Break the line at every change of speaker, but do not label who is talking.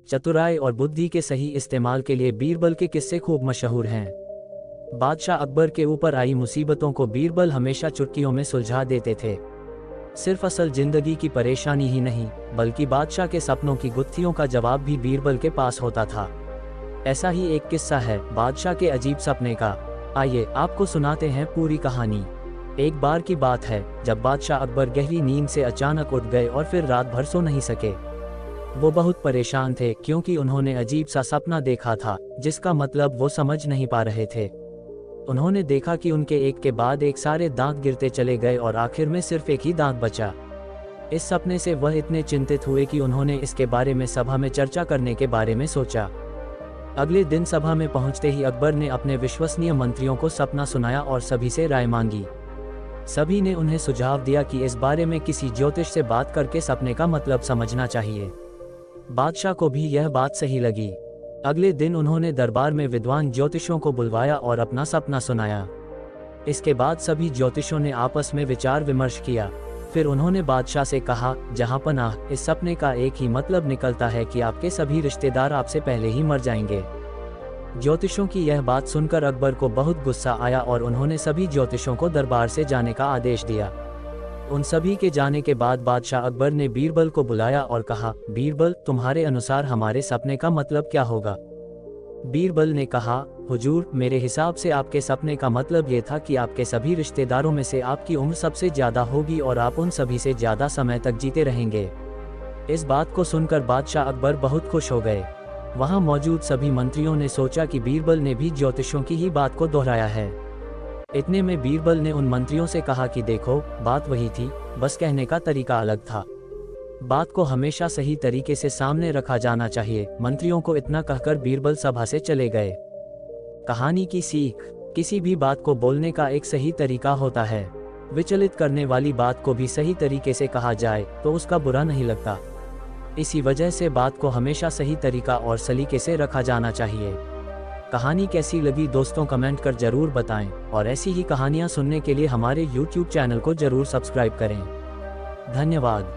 चतुराई और बुद्धि के सही इस्तेमाल के लिए बीरबल के किस्से खूब मशहूर हैं। बादशाह अकबर के ऊपर आई मुसीबतों को बीरबल हमेशा चुटकियों में सुलझा देते थे। सिर्फ असल जिंदगी की परेशानी ही नहीं, बल्कि बादशाह के सपनों की गुत्थियों का जवाब भी बीरबल के पास होता था। ऐसा ही एक किस्सा है बादशाह के अजीब सपने का। आइए आपको सुनाते हैं पूरी कहानी। एक बार की बात है जब बादशाह अकबर गहरी नींद से अचानक उठ गए और फिर रात भर सो नहीं सके। वो बहुत परेशान थे क्योंकि उन्होंने अजीब सा सपना देखा था जिसका मतलब वो समझ नहीं पा रहे थे। उन्होंने देखा कि उनके एक के बाद एक सारे दांत गिरते चले गए और आखिर में सिर्फ एक ही दांत बचा। इस सपने से वह इतने चिंतित हुए कि उन्होंने इसके बारे में सभा में चर्चा करने के बारे में सोचा। अगले दिन सभा में पहुंचते ही अकबर ने अपने विश्वसनीय मंत्रियों को सपना सुनाया और सभी से राय मांगी। सभी ने उन्हें सुझाव दिया कि इस बारे में किसी ज्योतिष से बात करके सपने का मतलब समझना चाहिए। बादशाह को भी यह बात सही लगी। अगले दिन उन्होंने दरबार में विद्वान ज्योतिषों को बुलवाया और अपना सपना सुनाया। इसके बाद सभी ज्योतिषों ने आपस में विचार विमर्श किया। फिर उन्होंने बादशाह से कहा, जहांपनाह, इस सपने का एक ही मतलब निकलता है कि आपके सभी रिश्तेदार आपसे पहले ही मर जाएंगे। ज्योतिषों की यह बात सुनकर अकबर को बहुत गुस्सा आया और उन्होंने सभी ज्योतिषों को दरबार से जाने का आदेश दिया। उन सभी के जाने के बाद बादशाह अकबर ने बीरबल को बुलाया और कहा, बीरबल, तुम्हारे अनुसार हमारे सपने का मतलब क्या होगा? बीरबल ने कहा, हुजूर, मेरे हिसाब से आपके सपने का मतलब ये था कि आपके सभी रिश्तेदारों में से आपकी उम्र सबसे ज्यादा होगी और आप उन सभी से ज्यादा समय तक जीते रहेंगे। इस बात को सुनकर बादशाह अकबर बहुत खुश हो गए। वहां मौजूद सभी मंत्रियों ने सोचा कि बीरबल ने भी ज्योतिषों की ही बात को दोहराया है। इतने में बीरबल ने उन मंत्रियों से कहा कि देखो, बात वही थी, बस कहने का तरीका अलग था। बात को हमेशा सही तरीके से सामने रखा जाना चाहिए। मंत्रियों को इतना कहकर बीरबल सभा से चले गए। कहानी की सीख, किसी भी बात को बोलने का एक सही तरीका होता है। विचलित करने वाली बात को भी सही तरीके से कहा जाए तो उसका बुरा नहीं लगता। इसी वजह से बात को हमेशा सही तरीका और सलीके से रखा जाना चाहिए। कहानी कैसी लगी दोस्तों, कमेंट कर जरूर बताएं और ऐसी ही कहानियां सुनने के लिए हमारे YouTube चैनल को जरूर सब्सक्राइब करें। धन्यवाद।